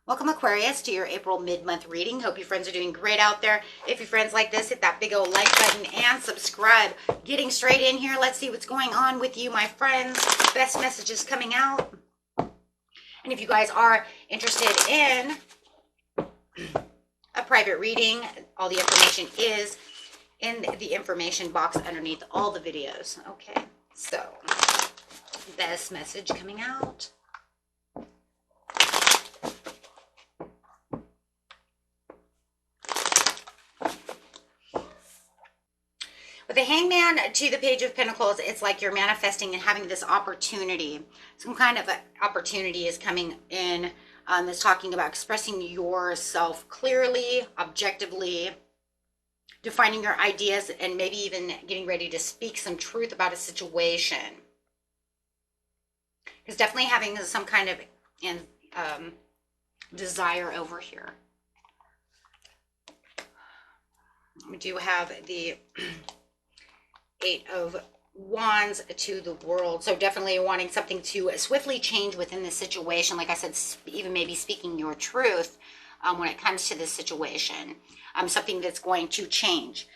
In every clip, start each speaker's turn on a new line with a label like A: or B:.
A: Welcome, Aquarius, to your April mid-month reading. Hope your friends are doing great out there. If your friends like this, hit that big old like button and subscribe. Getting straight in here, let's see what's going on with you, my friends. Best messages coming out. And if you guys are interested in a private reading, all the information is in the information box underneath all the videos. Okay, so best message coming out. With the Hangman to the Page of Pentacles, it's like you're manifesting and having this opportunity. Some kind of opportunity is coming in that's talking about expressing yourself clearly, objectively, defining your ideas, and maybe even getting ready to speak some truth about a situation. Because definitely having some kind of desire over here. We do have the Eight of Wands to the World. So definitely wanting something to swiftly change within the situation. Like I said, even maybe speaking your truth when it comes to this situation. Something that's going to change.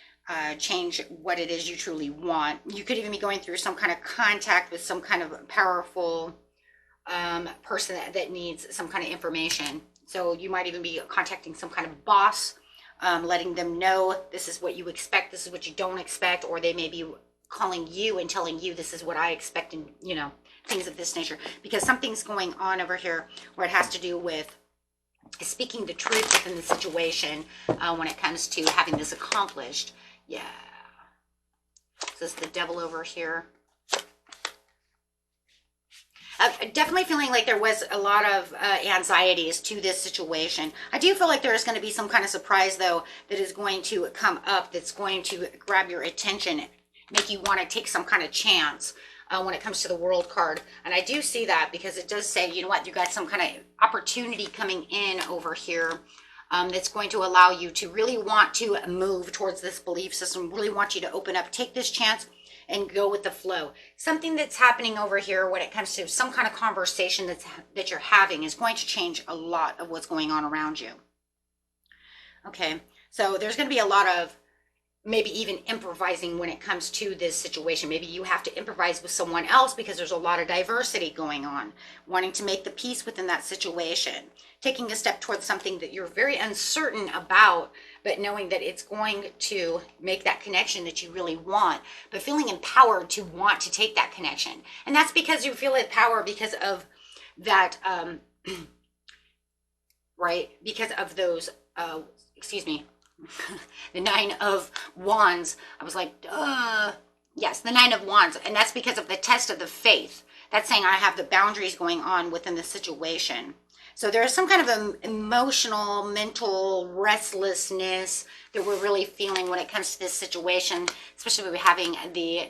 A: Change what it is you truly want. You could even be going through some kind of contact with some kind of powerful person that needs some kind of information. So you might even be contacting some kind of boss, letting them know this is what you expect, this is what you don't expect, or they may be calling you and telling you this is what I expect, and things of this nature, because something's going on over here where it has to do with speaking the truth within the situation when it comes to having this accomplished. Yeah. So it's the Devil over here. Definitely feeling like there was a lot of anxieties to this situation. I do feel like there is going to be some kind of surprise, though, that is going to come up, that's going to grab your attention, make you want to take some kind of chance when it comes to the World card. And I do see that because it does say, you know what, you got some kind of opportunity coming in over here that's going to allow you to really want to move towards this belief system, really want you to open up, take this chance, and go with the flow. Something that's happening over here when it comes to some kind of conversation that you're having is going to change a lot of what's going on around you. Okay, so there's going to be a lot of maybe even improvising when it comes to this situation. Maybe you have to improvise with someone else because there's a lot of diversity going on, wanting to make the peace within that situation, taking a step towards something that you're very uncertain about, but knowing that it's going to make that connection that you really want, but feeling empowered to want to take that connection. And that's because you feel empowered because of that, right? Because of those, excuse me, the Nine of Wands. I was like, yes, the Nine of Wands. And that's because of the test of the faith. That's saying I have the boundaries going on within the situation. So there's some kind of emotional, mental restlessness that we're really feeling when it comes to this situation, especially with having the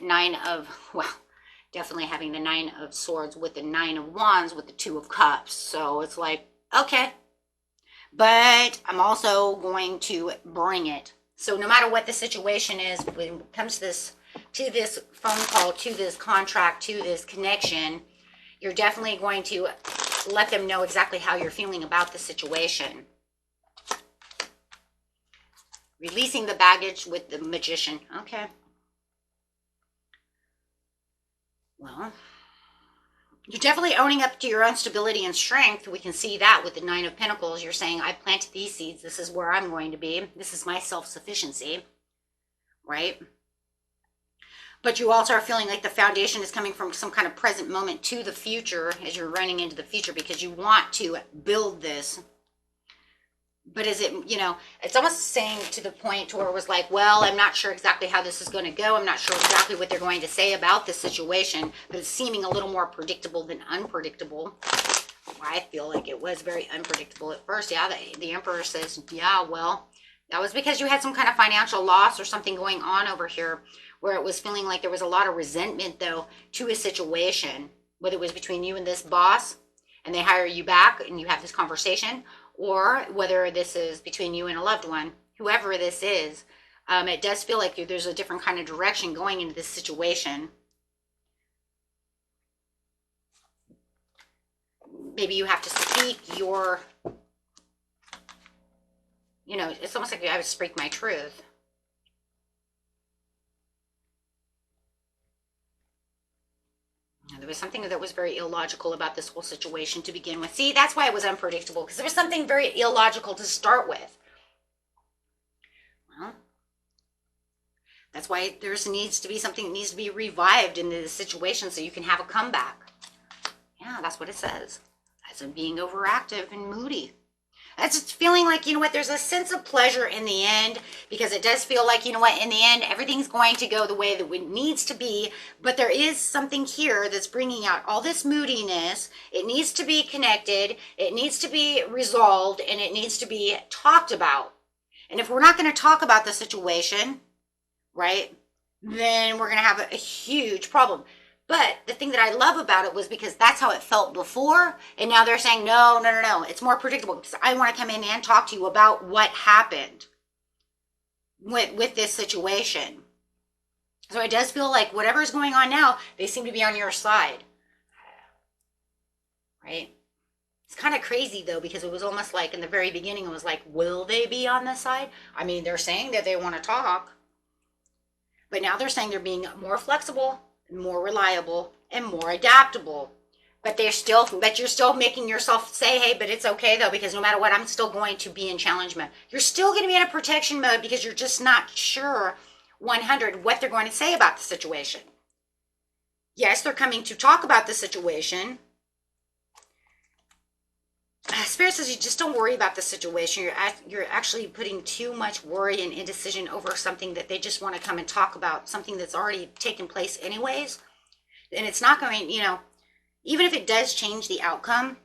A: definitely having the Nine of Swords with the Nine of Wands with the Two of Cups. So it's like, okay, but I'm also going to bring it. So no matter what the situation is, when it comes to this phone call, to this contract, to this connection, you're definitely going to let them know exactly how you're feeling about the situation. Releasing the baggage with the Magician. Okay. Well, you're definitely owning up to your own stability and strength. We can see that with the Nine of Pentacles. You're saying, I planted these seeds. This is where I'm going to be. This is my self-sufficiency, right? But you also are feeling like the foundation is coming from some kind of present moment to the future as you're running into the future because you want to build this. But is it, it's almost saying to the point where it was like, well, I'm not sure exactly how this is going to go. I'm not sure exactly what they're going to say about this situation, but it's seeming a little more predictable than unpredictable. I feel like it was very unpredictable at first. Yeah, the Emperor says, yeah, well, that was because you had some kind of financial loss or something going on over here where it was feeling like there was a lot of resentment, though, to a situation, whether it was between you and this boss and they hire you back and you have this conversation, or whether this is between you and a loved one, whoever this is, it does feel like there's a different kind of direction going into this situation. Maybe you have to speak your You know, it's almost like I would speak my truth. There was something that was very illogical about this whole situation to begin with. See, that's why it was unpredictable, because there was something very illogical to start with. Well, that's why there needs to be something that needs to be revived in this situation so you can have a comeback. Yeah, that's what it says. As in being overactive and moody. That's just feeling like, you know what, there's a sense of pleasure in the end, because it does feel like, you know what, in the end, everything's going to go the way that it needs to be, but there is something here that's bringing out all this moodiness. It needs to be connected, it needs to be resolved, and it needs to be talked about. And if we're not going to talk about the situation, right, then we're going to have a huge problem. But the thing that I love about it was because that's how it felt before. And now they're saying, no, it's more predictable, because I want to come in and talk to you about what happened with this situation. So it does feel like whatever's going on now, they seem to be on your side. Right? It's kind of crazy, though, because it was almost like in the very beginning, it was like, will they be on this side? I mean, they're saying that they want to talk. But now they're saying they're being more flexible, more reliable, and more adaptable. But you're still making yourself say, hey, but it's okay though, because no matter what, I'm still going to be in challenge mode. You're still going to be in a protection mode because you're just not sure 100 what they're going to say about the situation. Yes, they're coming to talk about the situation. Spirit says you just don't worry about the situation. You're actually putting too much worry and indecision over something that they just want to come and talk about, something that's already taken place anyways. And it's not going, you know, even if it does change the outcome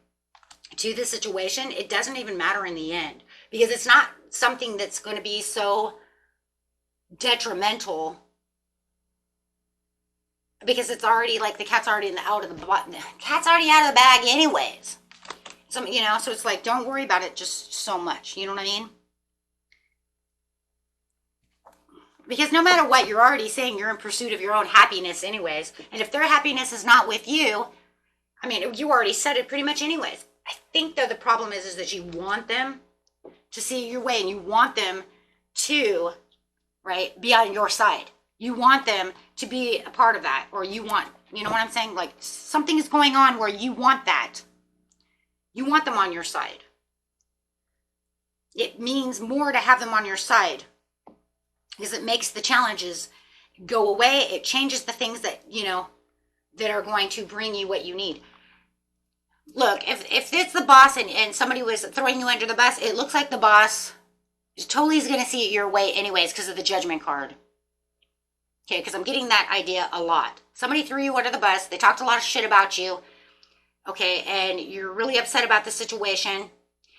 A: to the situation, it doesn't even matter in the end, because it's not something that's going to be so detrimental, because it's already like the cat's already out of the bag anyways. You know, so it's like, don't worry about it just so much. You know what I mean? Because no matter what, you're already saying you're in pursuit of your own happiness anyways. And if their happiness is not with you, I mean, you already said it pretty much anyways. I think, though, the problem is that you want them to see your way, and you want them to, right, be on your side. You want them to be a part of that, or you know what I'm saying? Like, something is going on where you want that. You want them on your side. It means more to have them on your side, because it makes the challenges go away. It changes the things that, you know, that are going to bring you what you need. Look, if it's the boss and somebody was throwing you under the bus, it looks like the boss totally is going to see it your way anyways because of the Judgment card. Okay, because I'm getting that idea a lot. Somebody threw you under the bus. They talked a lot of shit about you. Okay, and you're really upset about the situation.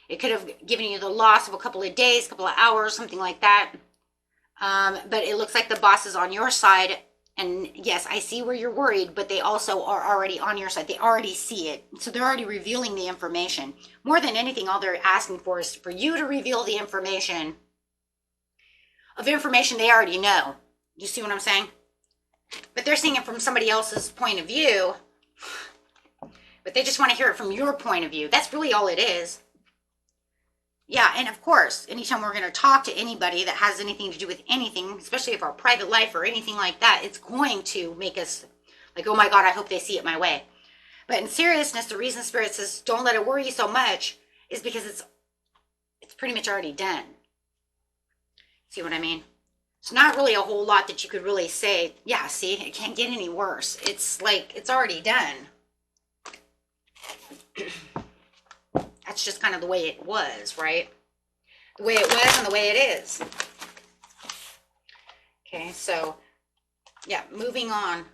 A: It could have given you the loss of a couple of days, couple of hours, something like that. But it looks like the boss is on your side. And yes, I see where you're worried, but they also are already on your side. They already see it. So they're already revealing the information. More than anything, all they're asking for is for you to reveal the information of information they already know. You see what I'm saying? But they're seeing it from somebody else's point of view. But they just want to hear it from your point of view. That's really all it is. Yeah, and of course, anytime we're going to talk to anybody that has anything to do with anything, especially if our private life or anything like that, it's going to make us like, oh my God, I hope they see it my way. But in seriousness, the reason Spirit says don't let it worry you so much is because it's pretty much already done. See what I mean? It's not really a whole lot that you could really say, yeah, see, it can't get any worse. It's like, it's already done. That's just kind of the way it was, right? The way it was and the way it is. Okay, so, yeah, moving on.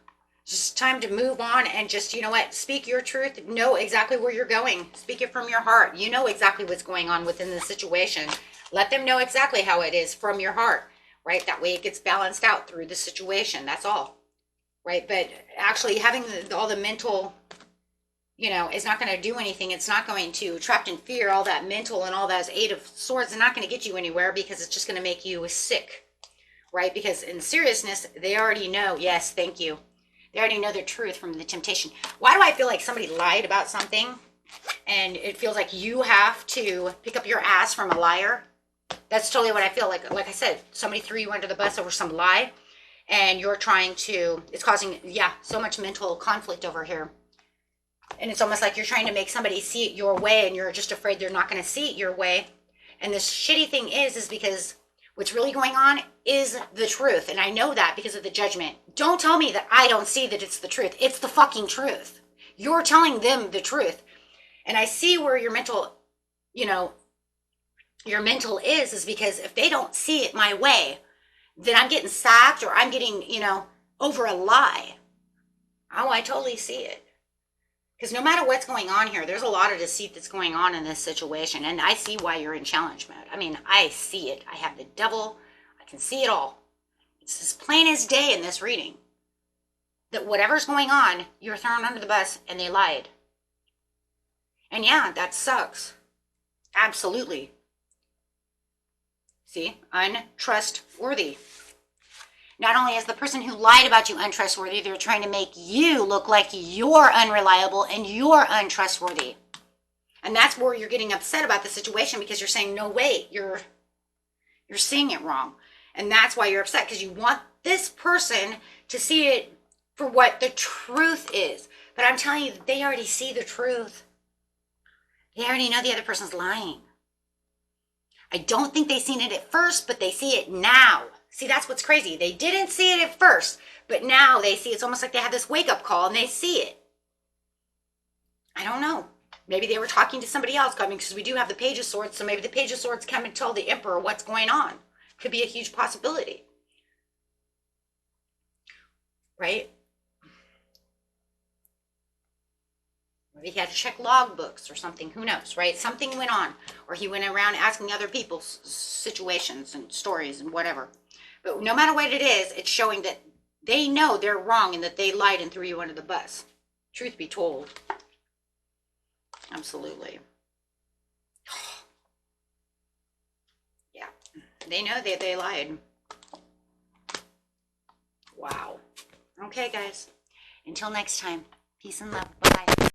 A: Just time to move on and just, you know what, speak your truth. Know exactly where you're going. Speak it from your heart. You know exactly what's going on within the situation. Let them know exactly how it is from your heart, right? That way it gets balanced out through the situation. That's all, right? But actually having all the mental... you know, it's not going to do anything. It's not going to, trapped in fear, all that mental and all that 8 of Swords is not going to get you anywhere because it's just going to make you sick, right? Because in seriousness, they already know, yes, thank you. They already know the truth from the temptation. Why do I feel like somebody lied about something and it feels like you have to pick up your ass from a liar? That's totally what I feel like. Like I said, somebody threw you under the bus over some lie, and you're trying to, it's causing, yeah, so much mental conflict over here. And it's almost like you're trying to make somebody see it your way, and you're just afraid they're not going to see it your way. And the shitty thing is because what's really going on is the truth. And I know that because of the judgment. Don't tell me that I don't see that it's the truth. It's the fucking truth. You're telling them the truth. And I see where your mental, you know, your mental is because if they don't see it my way, then I'm getting sacked or I'm getting, you know, over a lie. Oh, I totally see it. Because no matter what's going on here, there's a lot of deceit that's going on in this situation. And I see why you're in challenge mode. I mean, I see it. I have the devil. I can see it all. It's as plain as day in this reading. That whatever's going on, you're thrown under the bus and they lied. And yeah, that sucks. Absolutely. See? Untrustworthy. Not only is the person who lied about you untrustworthy, they're trying to make you look like you're unreliable and you're untrustworthy. And that's where you're getting upset about the situation because you're saying, no, wait, you're seeing it wrong. And that's why you're upset because you want this person to see it for what the truth is. But I'm telling you, they already see the truth. They already know the other person's lying. I don't think they've seen it at first, but they see it now. See, that's what's crazy. They didn't see it at first, but now they see it. It's almost like they have this wake-up call and they see it. I don't know. Maybe they were talking to somebody else coming because we do have the Page of Swords, so maybe the Page of Swords come and tell the Emperor what's going on. Could be a huge possibility. Right? Maybe he had to check logbooks or something. Who knows, right? Something went on. Or he went around asking other people's situations and stories and whatever. But no matter what it is, it's showing that they know they're wrong and that they lied and threw you under the bus. Truth be told. Absolutely. Yeah. They know that they lied. Wow. Okay, guys. Until next time. Peace and love. Bye-bye.